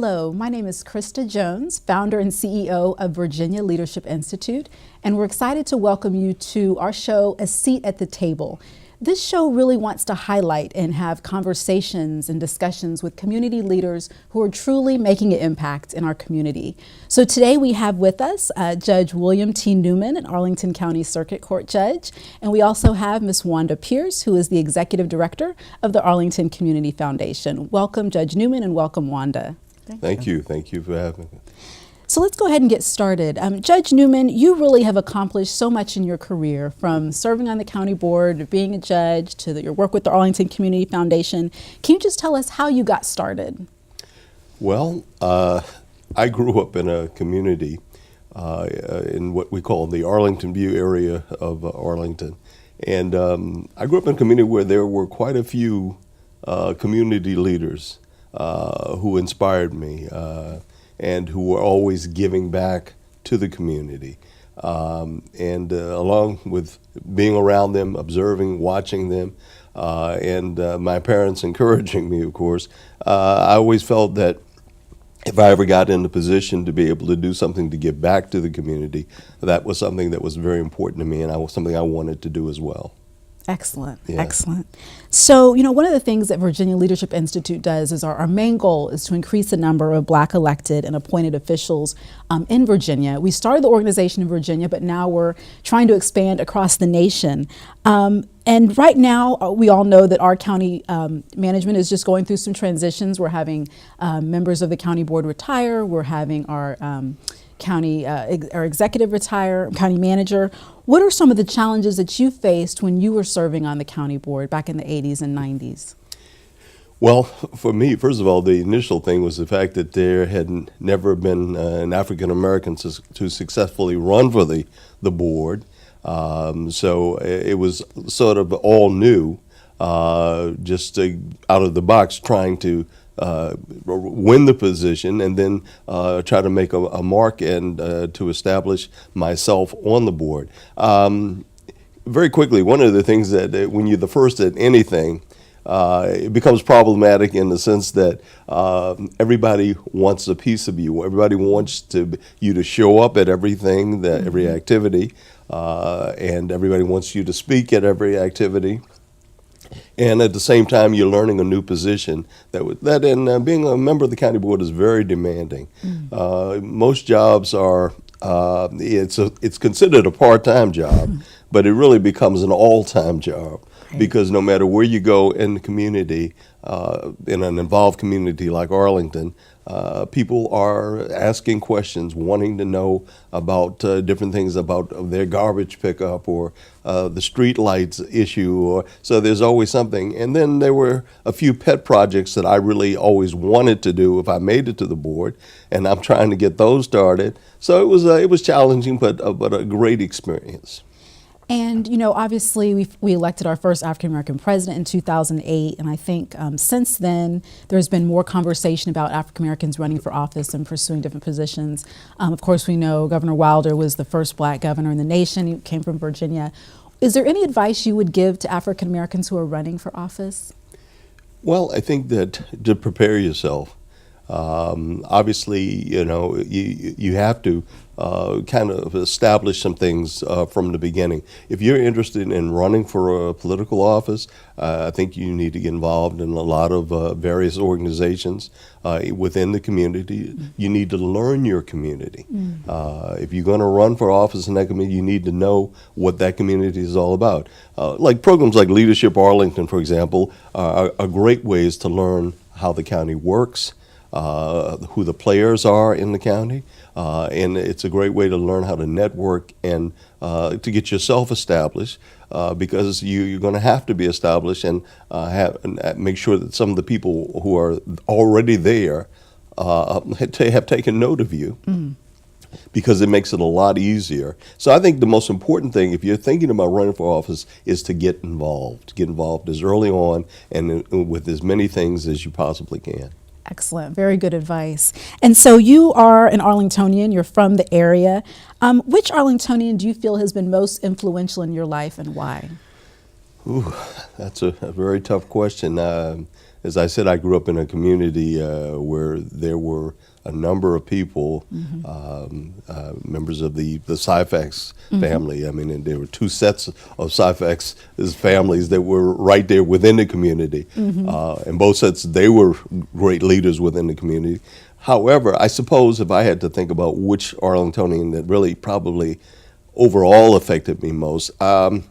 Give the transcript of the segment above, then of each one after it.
Hello, my name is Krysta Jones, founder and CEO of Virginia Leadership Institute, and we're excited to welcome you to our show, A Seat at the Table. This show really wants to highlight and have conversations and discussions with community leaders who are truly making an impact in our community. So today we have with us Judge William T. Newman, an Arlington County Circuit Court judge, and we also have Ms. Wanda Pierce, who is the Executive Director of the Arlington Community Foundation. Welcome, Judge Newman, and welcome, Wanda. Thank you. Thank you for having me. So let's go ahead and get started. Judge Newman, you really have accomplished so much in your career, from serving on the county board to being a judge to your work with the Arlington Community Foundation. Can you just tell us how you got started? Well, I grew up in a community in what we call the Arlington View area of Arlington. And I grew up in a community where there were quite a few community leaders who inspired me. And who were always giving back to the community. And along with being around them, observing, watching them, and my parents encouraging me, of course, I always felt that if I ever got in the position to be able to do something to give back to the community, that was something that was very important to me, and something I wanted to do as well. Excellent, Yeah. Excellent. So, one of the things that Virginia Leadership Institute does is our main goal is to increase the number of Black elected and appointed officials in Virginia. We started the organization in Virginia, but now we're trying to expand across the nation. And right now, we all know that our county management is just going through some transitions. We're having members of the county board retire. We're having our our executive retire, county manager. What are some of the challenges that you faced when you were serving on the county board back in the 80s and 90s? Well, for me, first of all, the initial thing was the fact that there had never been an African American to successfully run for the board. So it was sort of all new, just out of the box trying to win the position and then try to make a mark and to establish myself on the board. Very quickly, one of the things that when you're the first at anything, it becomes problematic in the sense that everybody wants a piece of you. Everybody wants you to show up at everything, every activity, and everybody wants you to speak at every activity. And at the same time, you're learning a new position. Being a member of the county board is very demanding. Most jobs are it's considered a part-time job, but it really becomes an all-time job. Because no matter where you go in the community, in an involved community like Arlington, people are asking questions, wanting to know about different things about their garbage pickup or the street lights issue. So there's always something. And then there were a few pet projects that I really always wanted to do if I made it to the board, and I'm trying to get those started. So it was challenging, but a great experience. And, obviously we elected our first African-American president in 2008. And I think since then, there's been more conversation about African-Americans running for office and pursuing different positions. Of course, we know Governor Wilder was the first Black governor in the nation. He came from Virginia. Is there any advice you would give to African-Americans who are running for office? Well, I think that to prepare yourself, obviously, you have to kind of establish some things from the beginning. If you're interested in running for a political office, I think you need to get involved in a lot of various organizations within the community. You need to learn your community. If you're going to run for office in that community, you need to know what that community is all about. Like programs like Leadership Arlington, for example, are great ways to learn how the county works, who the players are in the county, and it's a great way to learn how to network and to get yourself established, because you're going to have to be established and make sure that some of the people who are already there have taken note of you. Because it makes it a lot easier. So I think the most important thing, if you're thinking about running for office, is to get involved. Get involved as early on and with as many things as you possibly can. Excellent. Very good advice. And so you are an Arlingtonian. You're from the area. Which Arlingtonian do you feel has been most influential in your life, and why? Ooh, that's a very tough question. as I said, I grew up in a community where there were a number of people, members of the Syfax family. I mean, and there were two sets of Syfax families that were right there within the community. And both sets, they were great leaders within the community. However, I suppose if I had to think about which Arlingtonian that really probably overall affected me most, and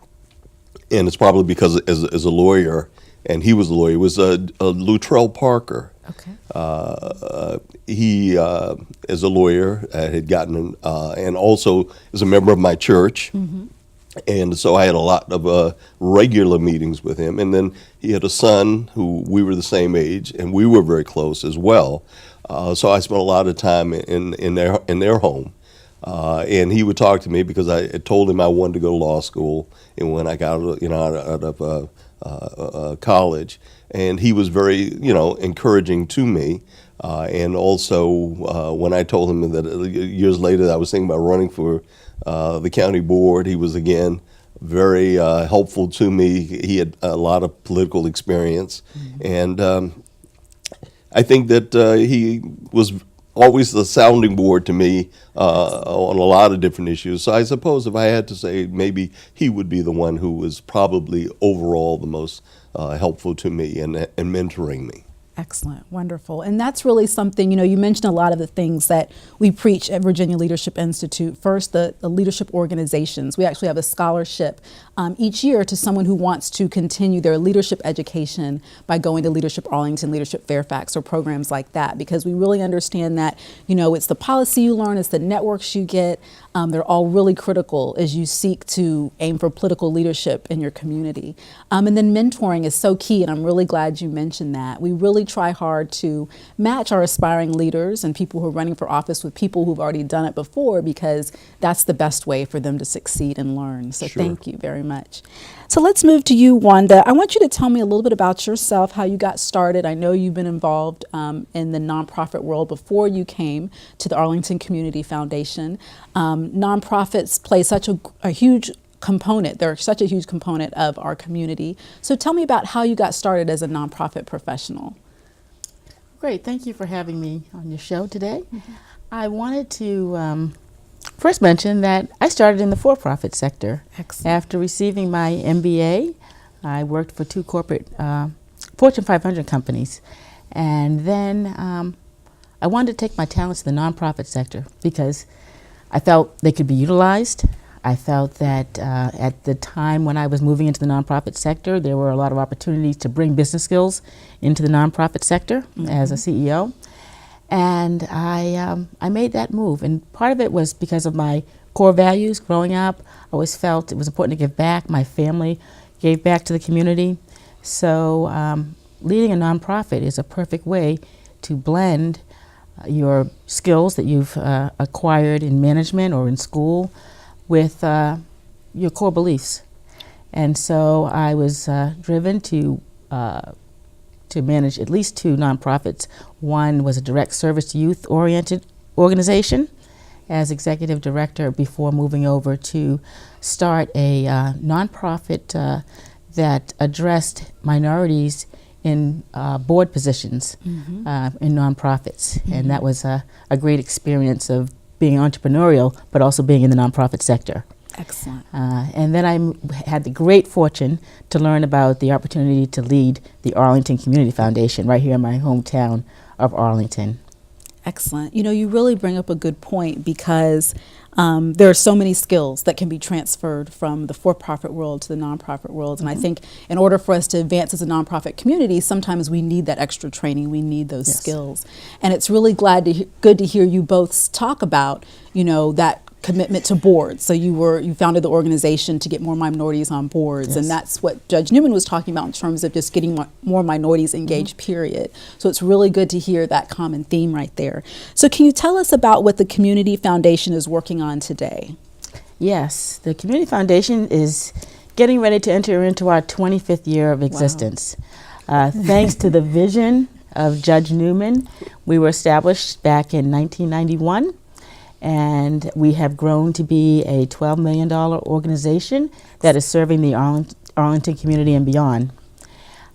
it's probably because as a lawyer, and he was a lawyer, was Luttrell Parker. Okay. He, as a lawyer, had gotten, and also as a member of my church. And so I had a lot of regular meetings with him. And then he had a son who we were the same age, and we were very close as well. So I spent a lot of time in their home. And he would talk to me because I had told him I wanted to go to law school. And when I got out of college, and he was very encouraging to me. And also when I told him that years later that I was thinking about running for the county board, he was again very helpful to me. He had a lot of political experience, and I think that he was always the sounding board to me on a lot of different issues. So I suppose if I had to say, maybe he would be the one who was probably overall the most helpful to me and mentoring me. Excellent, wonderful. And that's really something, you mentioned a lot of the things that we preach at Virginia Leadership Institute. First, the leadership organizations. We actually have a scholarship each year to someone who wants to continue their leadership education by going to Leadership Arlington, Leadership Fairfax, or programs like that, because we really understand that, it's the policy you learn, it's the networks you get. They're all really critical as you seek to aim for political leadership in your community. And then mentoring is so key, and I'm really glad you mentioned that. We really try hard to match our aspiring leaders and people who are running for office with people who've already done it before, because that's the best way for them to succeed and learn. So Sure. Thank you very much. So let's move to you, Wanda. I want you to tell me a little bit about yourself, how you got started. I know you've been involved in the nonprofit world before you came to the Arlington Community Foundation. Nonprofits play such a huge component. They're such a huge component of our community. So tell me about how you got started as a nonprofit professional. Great, thank you for having me on your show today. I wanted to first mention that I started in the for-profit sector. Excellent. After receiving my MBA, I worked for two corporate Fortune 500 companies. And then I wanted to take my talents to the nonprofit sector because I felt they could be utilized. I felt that at the time when I was moving into the nonprofit sector, there were a lot of opportunities to bring business skills into the nonprofit sector as a CEO. And I made that move. And part of it was because of my core values growing up. I always felt it was important to give back. My family gave back to the community. So leading a nonprofit is a perfect way to blend your skills that you've acquired in management or in school with your core beliefs. And so I was driven to manage at least two nonprofits. One was a direct service youth-oriented organization as executive director before moving over to start a nonprofit that addressed minorities in board positions in nonprofits. And that was a great experience of being entrepreneurial, but also being in the nonprofit sector. Excellent. And then I had the great fortune to learn about the opportunity to lead the Arlington Community Foundation right here in my hometown of Arlington. Excellent. You really bring up a good point, because there are so many skills that can be transferred from the for-profit world to the nonprofit world. And I think in order for us to advance as a nonprofit community, sometimes we need that extra training. We need those skills. And it's really good to hear you both talk about, that commitment to boards. So you founded the organization to get more minorities on boards, and that's what Judge Newman was talking about in terms of just getting more minorities engaged, period. So it's really good to hear that common theme right there. So can you tell us about what the Community Foundation is working on today? Yes, the Community Foundation is getting ready to enter into our 25th year of existence. Wow. Thanks to the vision of Judge Newman, we were established back in 1991. And we have grown to be a $12 million organization that is serving the Arlington community and beyond.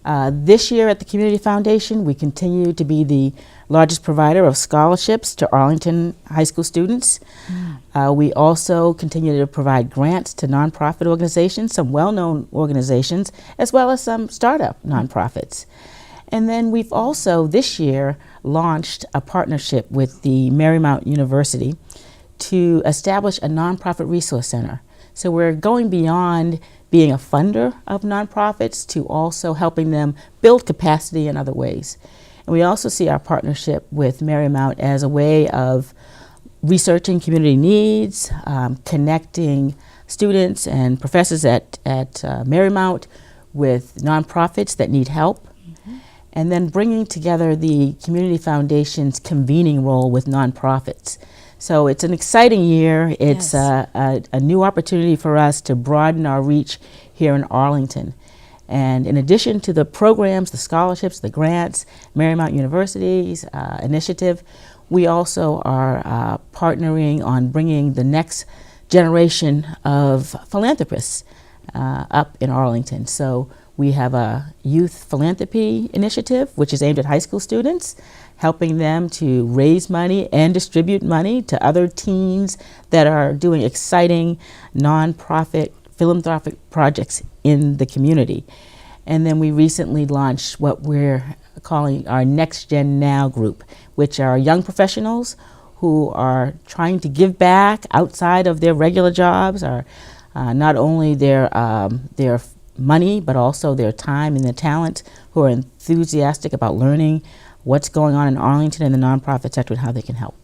This year at the Community Foundation, we continue to be the largest provider of scholarships to Arlington high school students. We also continue to provide grants to nonprofit organizations, some well-known organizations, as well as some startup nonprofits. And then we've also this year launched a partnership with the Marymount University to establish a nonprofit resource center. So we're going beyond being a funder of nonprofits to also helping them build capacity in other ways. And we also see our partnership with Marymount as a way of researching community needs, connecting students and professors at Marymount with nonprofits that need help, and then bringing together the Community Foundation's convening role with nonprofits. So it's an exciting year. It's a new opportunity for us to broaden our reach here in Arlington. And in addition to the programs, the scholarships, the grants, Marymount University's initiative, we also are partnering on bringing the next generation of philanthropists up in Arlington. So we have a youth philanthropy initiative, which is aimed at high school students, helping them to raise money and distribute money to other teens that are doing exciting nonprofit philanthropic projects in the community. And then we recently launched what we're calling our Next Gen Now group, which are young professionals who are trying to give back outside of their regular jobs, or not only their money, but also their time and their talent, who are enthusiastic about learning what's going on in Arlington and the nonprofit sector and how they can help.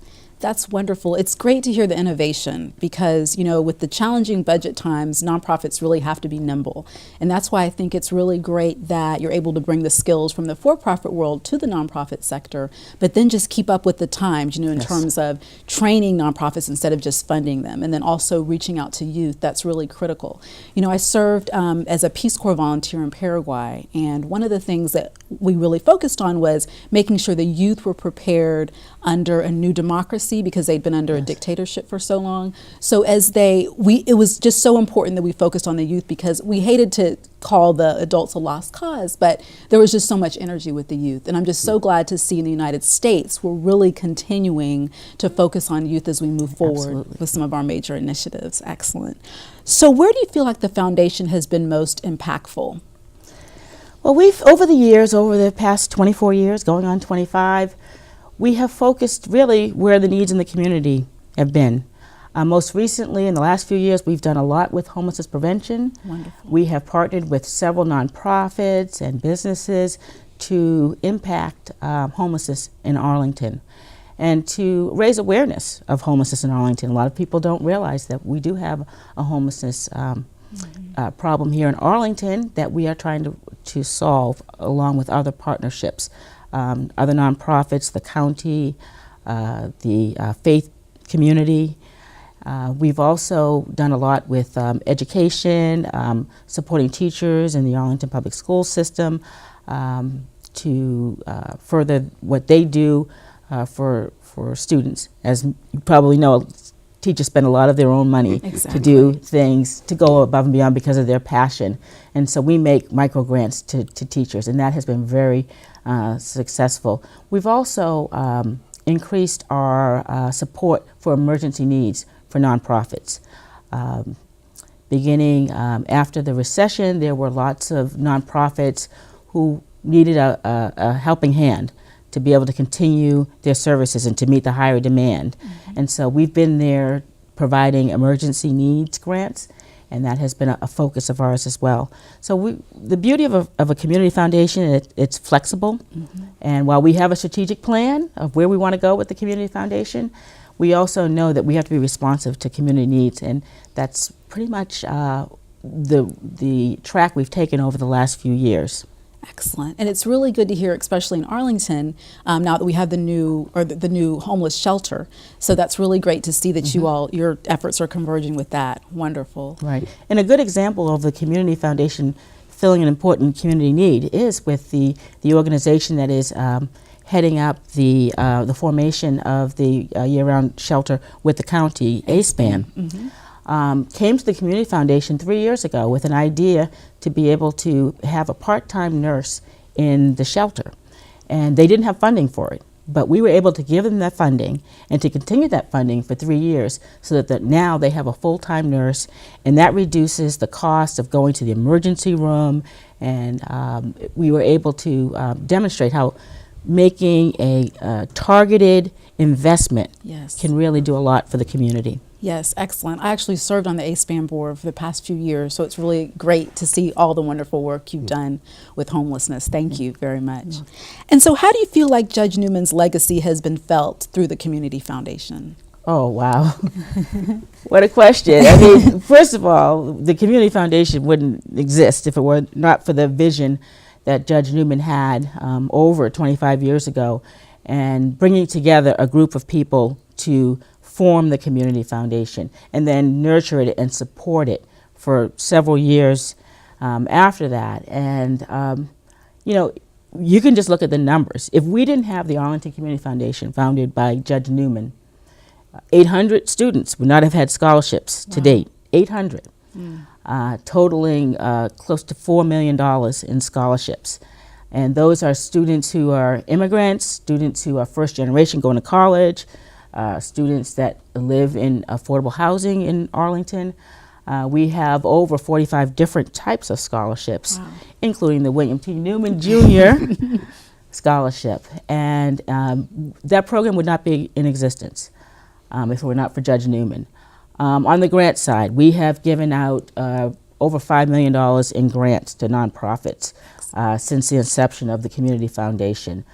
That's wonderful. It's great to hear the innovation because, you know, with the challenging budget times, nonprofits really have to be nimble. And that's why I think it's really great that you're able to bring the skills from the for-profit world to the nonprofit sector, but then just keep up with the times, you know, in terms of training nonprofits instead of just funding them, and then also reaching out to youth. That's really critical. You know, I served as a Peace Corps volunteer in Paraguay, and one of the things that we really focused on was making sure the youth were prepared under a new democracy because they'd been under a dictatorship for so long. So it was just so important that we focused on the youth because we hated to call the adults a lost cause, but there was just so much energy with the youth. And I'm just so glad to see in the United States, we're really continuing to focus on youth as we move forward with some of our major initiatives. Excellent. So where do you feel like the foundation has been most impactful? Well, over the past 24 years, going on 25, we have focused really where the needs in the community have been. Most recently, in the last few years, we've done a lot with homelessness prevention. Wonderful. We have partnered with several nonprofits and businesses to impact homelessness in Arlington and to raise awareness of homelessness in Arlington. A lot of people don't realize that we do have a homelessness problem here in Arlington that we are trying to solve along with other partnerships. Other nonprofits, the county, the faith community. We've also done a lot with education, supporting teachers in the Arlington Public School system to further what they do for students. As you probably know, teachers spend a lot of their own money to do things, to go above and beyond because of their passion. And so we make micro grants to teachers, and that has been very successful. We've also increased our support for emergency needs for nonprofits. Beginning after the recession, there were lots of nonprofits who needed a helping hand to be able to continue their services and to meet the higher demand. And so we've been there providing emergency needs grants, and that has been a focus of ours as well. So the beauty of a community foundation, it's flexible. And while we have a strategic plan of where we want to go with the community foundation, we also know that we have to be responsive to community needs, and that's pretty much the track we've taken over the last few years. Excellent. And it's really good to hear, especially in Arlington, now that we have the new homeless shelter. So that's really great to see that your efforts are converging with that. Wonderful. Right. And a good example of the community foundation filling an important community need is with the organization that is heading up the formation of the year-round shelter with the county, ASPAN. came to the Community Foundation 3 years ago with an idea to be able to have a part-time nurse in the shelter. And they didn't have funding for it, but we were able to give them that funding and to continue that funding for 3 years so that now they have a full-time nurse, and that reduces the cost of going to the emergency room. And we were able to demonstrate how making a targeted investment Yes. can really do a lot for the community. Yes, excellent. I actually served on the ASPAN board for the past few years, so it's really great to see all the wonderful work you've done with homelessness. Thank you very much. And so how do you feel like Judge Newman's legacy has been felt through the Community Foundation? Oh, wow. What a question. I mean, first of all, the Community Foundation wouldn't exist if it were not for the vision that Judge Newman had over 25 years ago, and bringing together a group of people to form the Community Foundation and then nurture it and support it for several years after that. And, you know, you can just look at the numbers. If we didn't have the Arlington Community Foundation founded by Judge Newman, 800 students would not have had scholarships to date. 800, totaling close to $4 million in scholarships. And those are students who are immigrants, students who are first generation going to college, students that live in affordable housing in Arlington. We have over 45 different types of scholarships, including the William T. Newman Jr. scholarship. And that program would not be in existence if it were not for Judge Newman. On the grant side, we have given out over $5 million in grants to nonprofits since the inception of the Community Foundation.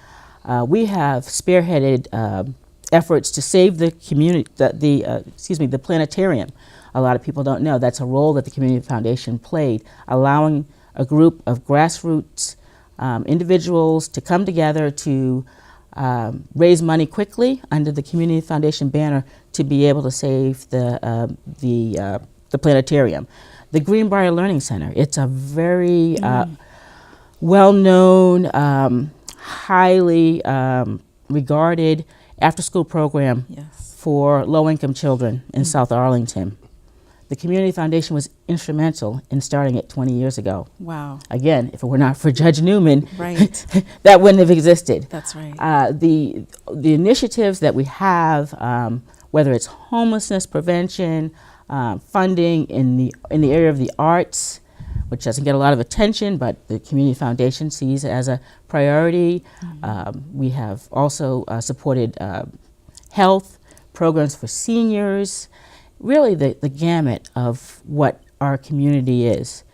We have spearheaded efforts to save the community, the planetarium. A lot of people don't know that's a role that the Community Foundation played, allowing a group of grassroots individuals to come together to raise money quickly under the Community Foundation banner to be able to save the planetarium. The Greenbrier Learning Center, it's a very well-known, highly regarded after-school program for low-income children in South Arlington. The Community Foundation was instrumental in starting it 20 years ago. Wow. Again, if it were not for Judge Newman, Right. that wouldn't have existed. That's right. The initiatives that we have, whether it's homelessness prevention, funding in the area of the arts, which doesn't get a lot of attention, but the Community Foundation sees it as a priority. We have also supported health programs for seniors, really the gamut of what our community is.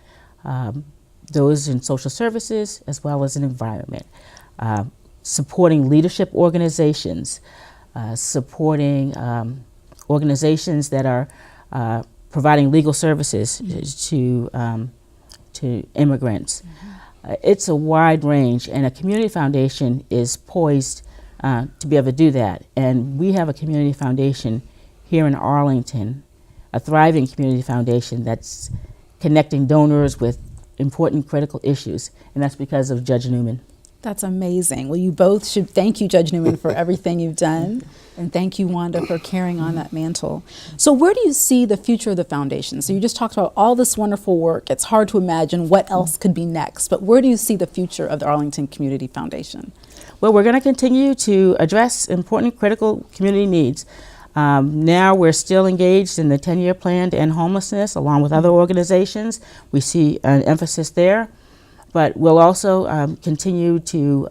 Those in social services as well as in environment. Supporting leadership organizations, supporting organizations that are providing legal services to immigrants. It's a wide range, and a Community Foundation is poised to be able to do that. And we have a Community Foundation here in Arlington, a thriving Community Foundation that's connecting donors with important critical issues, and that's because of Judge Newman. That's amazing. Well, you both should thank you, Judge Newman, for everything you've done, and thank you, Wanda, for carrying on that mantle. So where do you see the future of the foundation? So you just talked about all this wonderful work. It's hard to imagine what else could be next, but where do you see the future of the Arlington Community Foundation? Well, we're going to continue to address important critical community needs. Now we're still engaged in the 10-year plan to end homelessness along with other organizations. We see an emphasis there. But we'll also continue to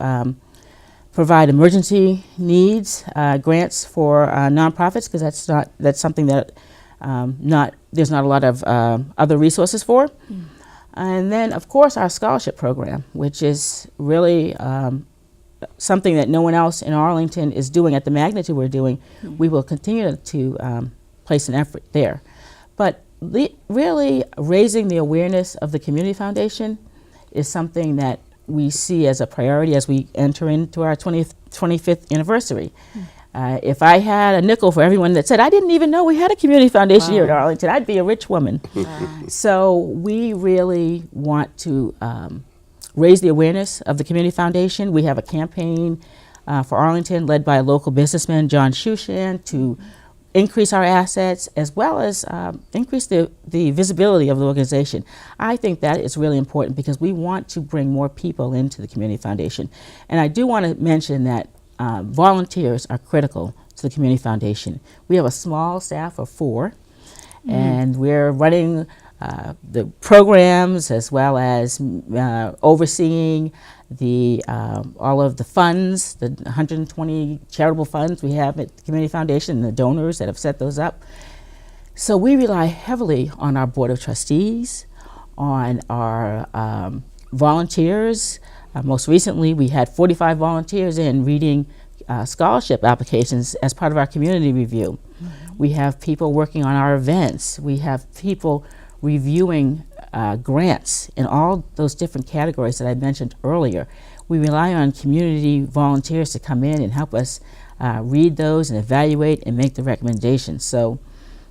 provide emergency needs grants for nonprofits, because that's something that there's not a lot of other resources for. And then, of course, our scholarship program, which is really something that no one else in Arlington is doing at the magnitude we're doing. We will continue to place an effort there. But really raising the awareness of the Community Foundation is something that we see as a priority as we enter into our 25th anniversary. If I had a nickel for everyone that said, I didn't even know we had a Community Foundation here at Arlington, I'd be a rich woman. So we really want to raise the awareness of the Community Foundation. We have a campaign for Arlington led by a local businessman, John Shushan, to increase our assets as well as increase the visibility of the organization. I think that is really important because we want to bring more people into the Community Foundation. And I do want to mention that volunteers are critical to the Community Foundation. We have a small staff of 4, and we're running the programs as well as overseeing the all of the funds, the 120 charitable funds we have at the Community Foundation and the donors that have set those up. So we rely heavily on our Board of Trustees, on our volunteers. Most recently, we had 45 volunteers in reading scholarship applications as part of our community review. We have people working on our events. We have people reviewing grants in all those different categories that I mentioned earlier. We rely on community volunteers to come in and help us read those and evaluate and make the recommendations. So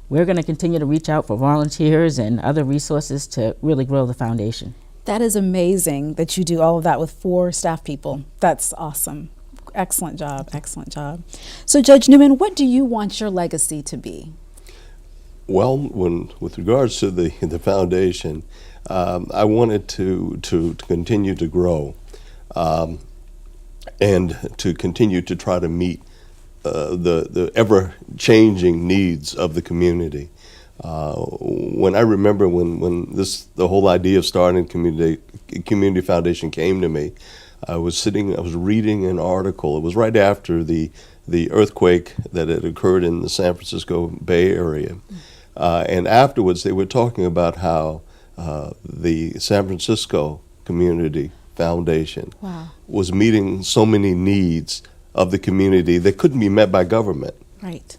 we're going to continue to reach out for volunteers and other resources to really grow the foundation. That is amazing that you do all of that with 4 staff people. That's awesome. Excellent job, excellent job. So Judge Newman, what do you want your legacy to be? Well, with regards to the foundation, I wanted to continue to grow and to continue to try to meet the ever-changing needs of the community. When I remember when the whole idea of starting community foundation came to me, I was reading an article. It was right after the earthquake that had occurred in the San Francisco Bay Area. And afterwards, they were talking about how the San Francisco Community Foundation was meeting so many needs of the community that couldn't be met by government. Right.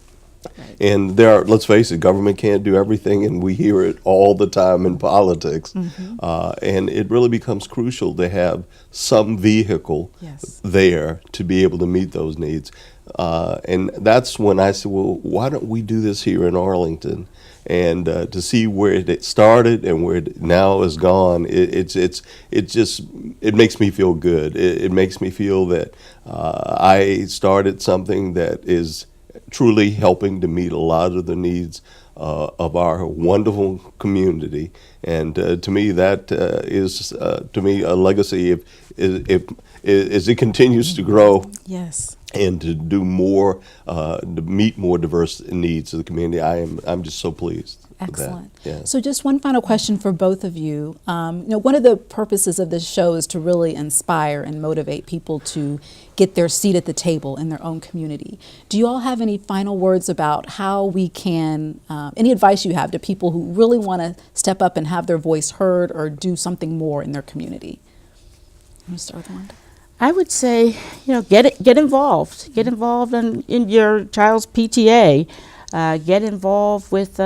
And let's face it, government can't do everything, and we hear it all the time in politics. And it really becomes crucial to have some vehicle there to be able to meet those needs. And that's when I said, well, why don't we do this here in Arlington? And to see where it started and where it now is gone, it makes me feel good. It makes me feel that I started something that is truly helping to meet a lot of the needs of our wonderful community. And to me, that is to me a legacy as it continues to grow. Yes. And to do more, to meet more diverse needs of the community. I'm just so pleased. Excellent. With that. Yeah. So just one final question for both of you. One of the purposes of this show is to really inspire and motivate people to get their seat at the table in their own community. Do you all have any final words about how we can, any advice you have to people who really want to step up and have their voice heard or do something more in their community? I'm going to start with Wanda. I would say, get involved. Get involved in your child's PTA. Get involved with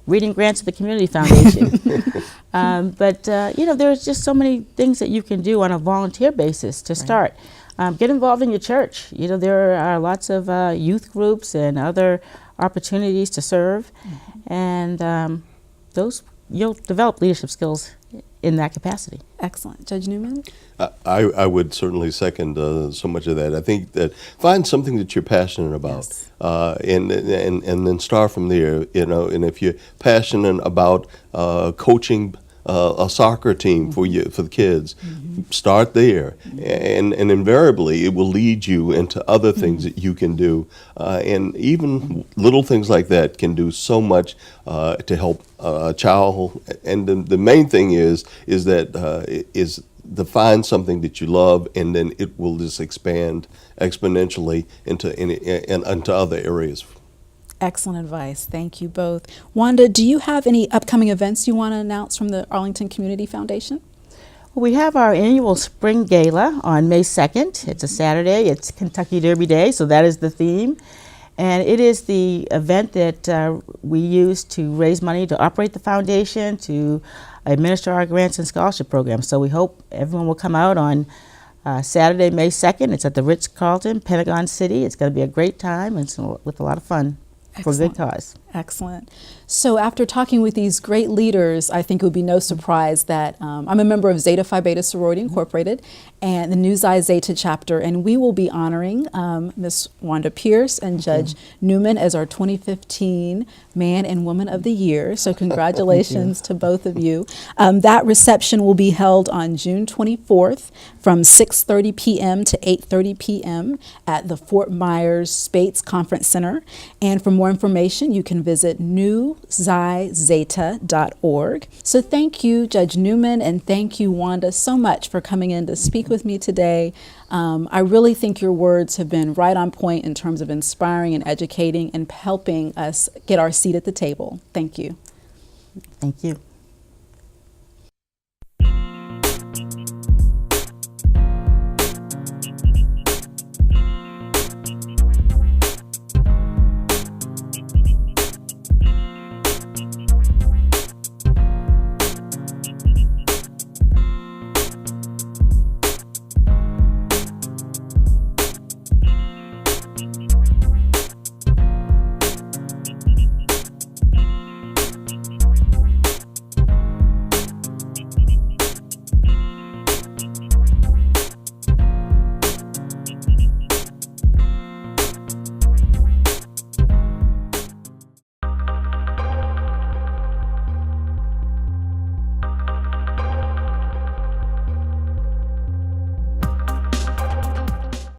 reading grants at the Community Foundation. But there's just so many things that you can do on a volunteer basis to start. Get involved in your church. There are lots of youth groups and other opportunities to serve, and you'll develop leadership skills in that capacity. Excellent. Judge Newman? I would certainly second so much of that. I think that find something that you're passionate about, and then start from there. And if you're passionate about coaching a soccer team for the kids, start there, and invariably it will lead you into other things that you can do, and even little things like that can do so much to help a child. And the main thing is to find something that you love, and then it will just expand exponentially into other areas. Excellent advice. Thank you both. Wanda, do you have any upcoming events you want to announce from the Arlington Community Foundation? Well, we have our annual Spring Gala on May 2nd. It's a Saturday. It's Kentucky Derby Day, so that is the theme. And it is the event that we use to raise money to operate the foundation, to administer our grants and scholarship programs. So we hope everyone will come out on Saturday, May 2nd. It's at the Ritz-Carlton, Pentagon City. It's going to be a great time and with a lot of fun. Excellent. For a good cause. Excellent. So after talking with these great leaders, I think it would be no surprise that I'm a member of Zeta Phi Beta Sorority Incorporated and the Nu Xi Zeta chapter, and we will be honoring Ms. Wanda Pierce and Judge Newman as our 2015 Man and Woman of the Year. So congratulations to both of you. That reception will be held on June 24th from 6:30 p.m. to 8:30 p.m. at the Fort Myers Spates Conference Center. And for more information, you can visit newxizeta.org. So thank you, Judge Newman, and thank you, Wanda, so much for coming in to speak with me today. I really think your words have been right on point in terms of inspiring and educating and helping us get our seat at the table. Thank you. Thank you.